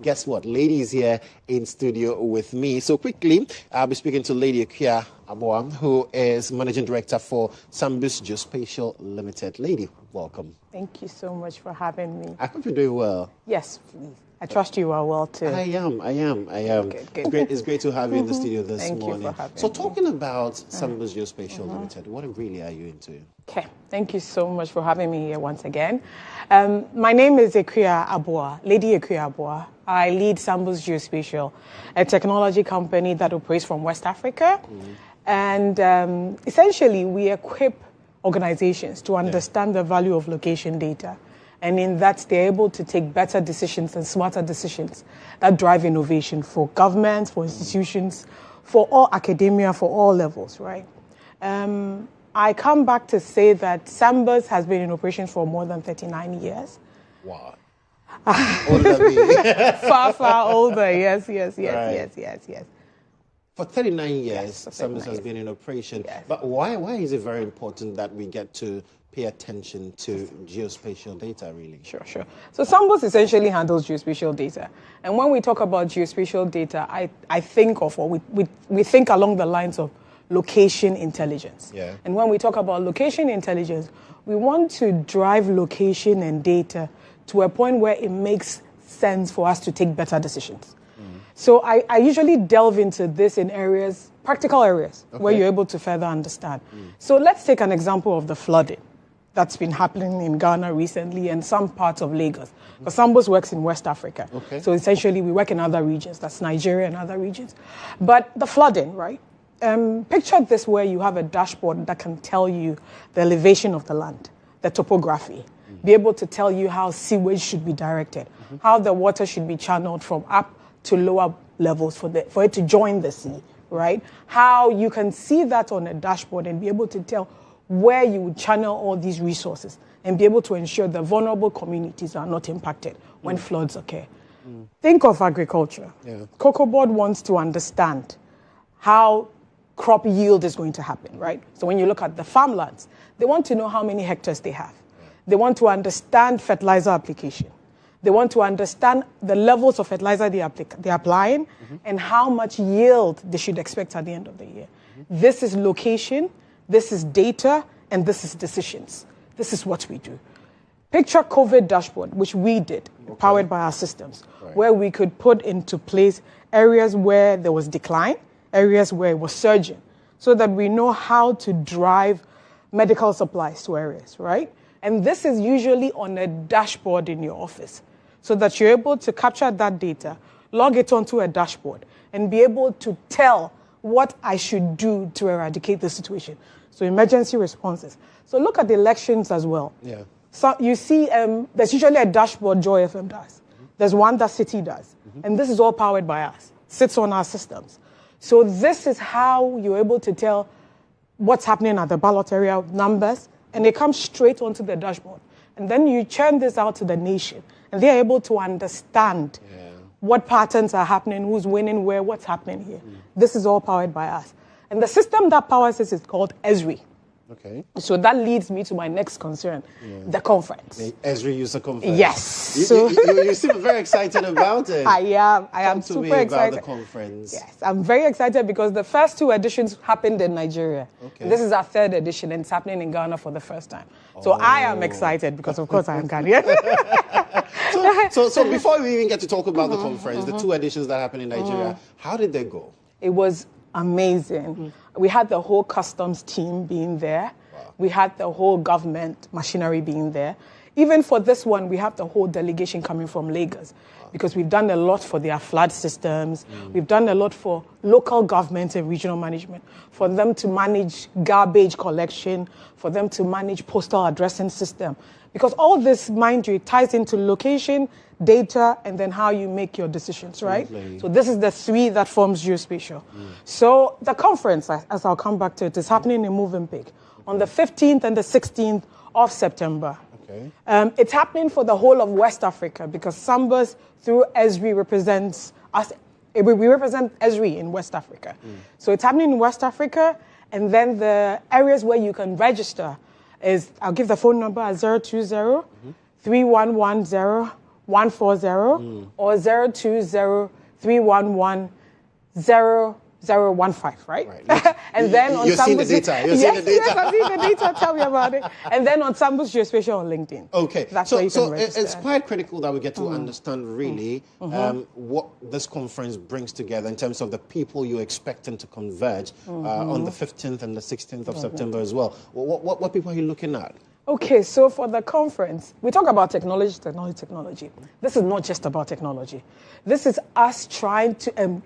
guess what? Lady is here in studio with me. So quickly, I'll be speaking to Lady Akua Aboabea, who is Managing Director for Sambus Geospatial Limited. Lady, welcome. Thank you so much for having me. I hope you're doing well. Yes, please. I trust you are well too. I am. Good. It's great to have you in the studio this morning. Thank you for having me. Talking about Sambus Geospatial Limited, what really are you into? Okay, thank you so much for having me here once again. My name is Akua Aboabea, Lady Akua Aboabea. I lead Sambus Geospatial, a technology company that operates from West Africa. And essentially, we equip organizations to understand the value of location data. And in that, they're able to take better decisions and smarter decisions that drive innovation for governments, for institutions, for all academia, for all levels, right? I come back to say that Sambus has been in operation for more than 39 years. Wow. Older than me. Far older, yes. For 39 years, Yes, for 39 Sambus has been in operation. Yes. But why is it very important that we get to pay attention to geospatial data, really? Sure. So Sambus essentially handles geospatial data. And when we talk about geospatial data, I think of, or we think along the lines of location intelligence. Yeah. And when we talk about location intelligence, we want to drive location and data to a point where it makes sense for us to take better decisions. So I usually delve into this in areas, practical areas, where you're able to further understand. So let's take an example of the flooding that's been happening in Ghana recently and some parts of Lagos. Because Sambus works in West Africa. Okay. So essentially we work in other regions, that's Nigeria and other regions. But the flooding, right? Picture this where you have a dashboard that can tell you the elevation of the land, the topography, be able to tell you how sewage should be directed, how the water should be channeled from up to lower levels for it to join the sea, right? How you can see that on a dashboard and be able to tell where you would channel all these resources and be able to ensure the vulnerable communities are not impacted when floods occur. Think of agriculture. Yeah. Cocoa Board wants to understand how crop yield is going to happen, right? So when you look at the farmlands, they want to know how many hectares they have. They want to understand fertilizer application. They want to understand the levels of fertilizer they're applying and how much yield they should expect at the end of the year. This is location, this is data, and this is decisions. This is what we do. Picture COVID dashboard, which we did, powered by our systems, where we could put into place areas where there was decline, areas where it was surging, so that we know how to drive medical supplies to areas, right? And this is usually on a dashboard in your office, so that you're able to capture that data, log it onto a dashboard, and be able to tell what I should do to eradicate the situation. So emergency responses. So look at the elections as well. Yeah. So you see there's usually a dashboard Joy FM does. There's one that City does. And this is all powered by us, sits on our systems. So this is how you're able to tell what's happening at the ballot area numbers, and they come straight onto the dashboard. And then you churn this out to the nation, and they're able to understand what patterns are happening, who's winning where, what's happening here. This is all powered by us. And the system that powers this is called Esri. Okay. So that leads me to my next concern, the conference. The Esri user conference. Yes. You seem very excited about it. I am super excited. About the conference. Yes, I'm very excited because the first two editions happened in Nigeria. Okay. This is our third edition and it's happening in Ghana for the first time. So I am excited because, of course, I am Ghanaian. So before we even get to talk about the conference, the two editions that happened in Nigeria, how did they go? It was amazing. We had the whole customs team being there. Wow. We had the whole government machinery being there. Even for this one, we have the whole delegation coming from Lagos because we've done a lot for their flood systems. We've done a lot for local government and regional management, for them to manage garbage collection, for them to manage postal addressing system. Because all this, mind you, ties into location, data, and then how you make your decisions, right? Absolutely. So this is the three that forms geospatial. So the conference, as I'll come back to it, is happening in Movenpick on the 15th and the 16th of September. Okay. It's happening for the whole of West Africa because Sambus through Esri represents us. We represent Esri in West Africa. So it's happening in West Africa, and then the areas where you can register is, I'll give the phone number at 020-3110-1 140 or 020-311-0015, right? And then on You're seeing the Sambus, data. You're seeing the data. Yes, I'm seeing the data. Tell me about it. And then on Sambus Geospatial on LinkedIn. Okay. That's where you can register. It's quite critical that we get to understand really what this conference brings together in terms of the people you're expecting to converge on the 15th and the 16th of September as well. What people are you looking at? Okay, so for the conference, we talk about technology. This is not just about technology. This is us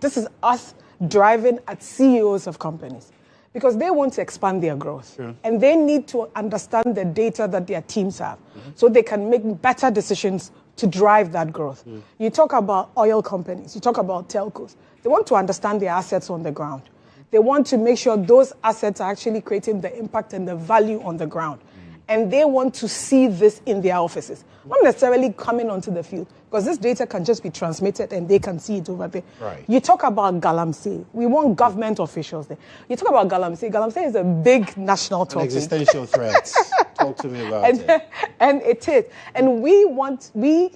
this is us driving at CEOs of companies because they want to expand their growth. Sure. And they need to understand the data that their teams have so they can make better decisions to drive that growth. You talk about oil companies, you talk about telcos. They want to understand their assets on the ground. They want to make sure those assets are actually creating the impact and the value on the ground. And they want to see this in their offices, not necessarily coming onto the field, because this data can just be transmitted and they can see it over there. Right. You talk about Galamsey. We want government officials there. You talk about Galamsey. Galamsey is a big national topic. An existential threat. Talk to me about it. And it is. And we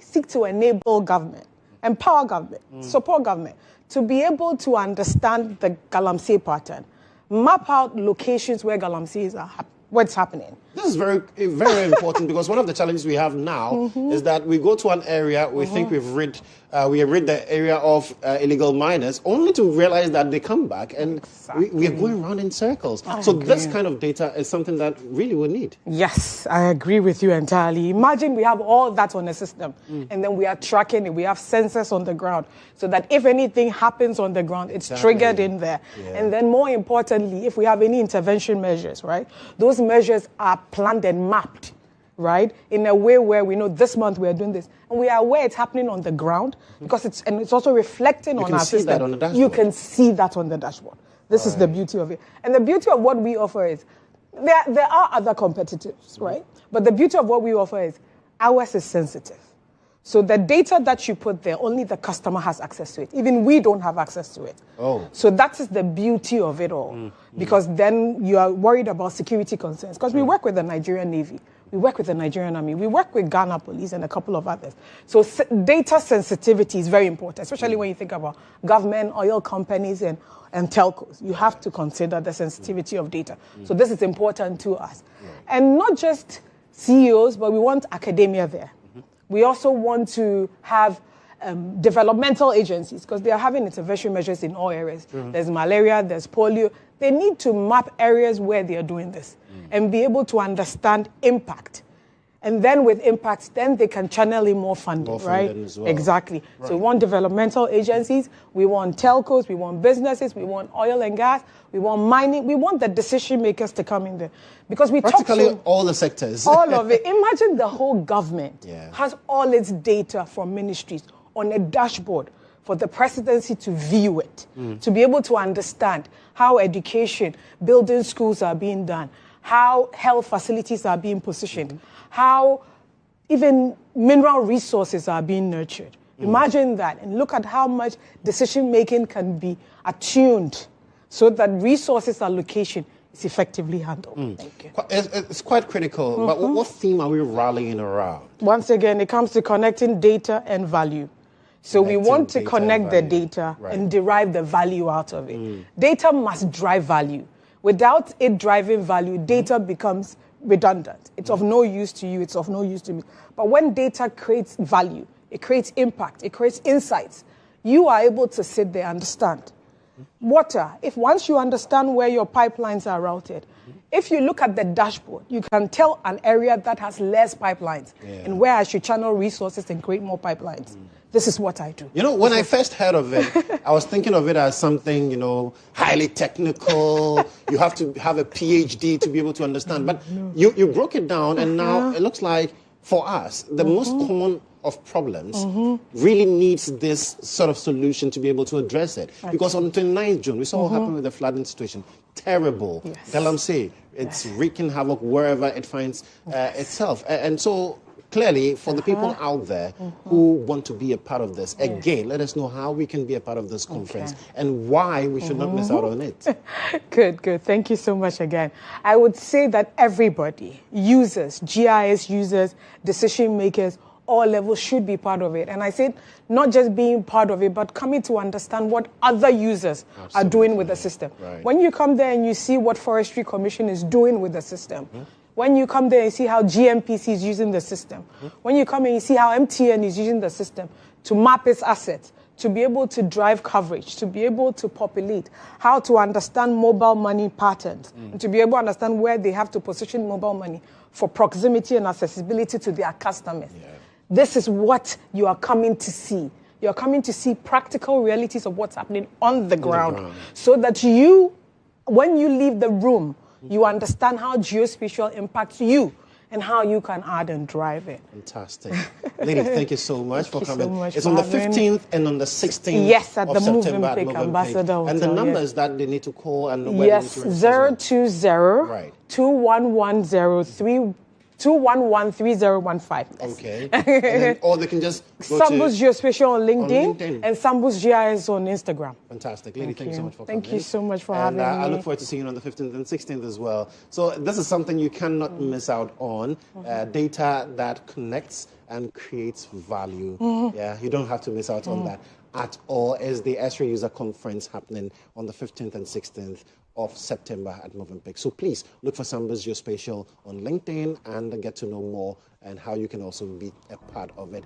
seek to enable government, empower government, support government, to be able to understand the Galamsey pattern, map out locations where Galamseys are happening. What's happening. This is very, very important because one of the challenges we have now is that we go to an area, we think we have rid the area of illegal miners, only to realize that they come back and we are going around in circles. So this kind of data is something that really we need. Yes, I agree with you entirely. Imagine we have all that on a system and then we are tracking it. We have sensors on the ground so that if anything happens on the ground, it's triggered in there. Yeah. And then more importantly, if we have any intervention measures, right, those measures are planned and mapped, right, in a way where we know this month we are doing this, and we are aware it's happening on the ground because it's also reflecting on our system. That on the dashboard. You can see that on the dashboard. This is the beauty of it, and the beauty of what we offer is there are other competitors, right? But the beauty of what we offer is ours is sensitive. So the data that you put there, only the customer has access to it. Even we don't have access to it. Oh. So that is the beauty of it all. Because then you are worried about security concerns. Because we work with the Nigerian Navy. We work with the Nigerian Army. We work with Ghana Police and a couple of others. So data sensitivity is very important, especially when you think about government, oil companies, and telcos. You have to consider the sensitivity of data. So this is important to us. And not just CEOs, but we want academia there. We also want to have developmental agencies because they are having intervention measures in all areas. There's malaria, there's polio. They need to map areas where they are doing this and be able to understand impact. And then with impact, then they can channel in more funding, right? As well. Exactly. Right. So we want developmental agencies, we want telcos, we want businesses, we want oil and gas, we want mining, we want the decision makers to come in there. Because we practically all the sectors. All of it. Imagine the whole government has all its data from ministries on a dashboard for the presidency to view it, to be able to understand how education, building schools are being done, how health facilities are being positioned, how even mineral resources are being nurtured. Imagine that and look at how much decision-making can be attuned so that resources allocation is effectively handled. Thank you. It's quite critical, but what theme are we rallying around? Once again, it comes to connecting data and value. So we want to connect the data and derive the value out of it. Data must drive value. Without it driving value, data becomes redundant. It's of no use to you, it's of no use to me. But when data creates value, it creates impact, it creates insights, you are able to sit there and understand. Water, if once you understand where your pipelines are routed, if you look at the dashboard, you can tell an area that has less pipelines and where I should channel resources and create more pipelines. This is what I do. You know, when I first heard of it, I was thinking of it as something, highly technical. You have to have a PhD to be able to understand. But you broke it down, and now it looks like, for us, the most common of problems really needs this sort of solution to be able to address it. Because on 29th June, we saw what happened with the flooding situation. Terrible. Galamsey, it's wreaking havoc wherever it finds itself. And so, clearly, for the people out there who want to be a part of this, again, let us know how we can be a part of this conference and why we should not miss out on it. Good. Thank you so much again. I would say that everybody, users, GIS users, decision makers, all levels should be part of it. And I said, not just being part of it, but coming to understand what other users are doing with the system. Right. When you come there and you see what Forestry Commission is doing with the system, when you come there and see how GMPC is using the system, when you come and you see how MTN is using the system to map its assets, to be able to drive coverage, to be able to populate, how to understand mobile money patterns, and to be able to understand where they have to position mobile money for proximity and accessibility to their customers. Yeah. This is what you are coming to see. You're coming to see practical realities of what's happening on the ground. So that you, when you leave the room, you understand how geospatial impacts you and how you can add and drive it. Fantastic. Lady, thank you so much for coming. So much it's on the 15th and on the 16th yes, at of the September Moving Pick Ambassador Hotel. And the numbers that they need to call and where yes, 020 2110 2113015. Okay. And then, or they can just go Sambus Geospatial on LinkedIn and Sambus GIS on Instagram. Fantastic. Lady, thank you so much for coming. Thank you so much for having me. I look forward to seeing you on the 15th and 16th as well. So this is something you cannot miss out on. Data that connects and creates value. Yeah, you don't have to miss out on that at all. Is the Esri User Conference happening on the 15th and 16th of September at Movenpick. So please look for Sambus Geospatial on LinkedIn and get to know more and how you can also be a part of it.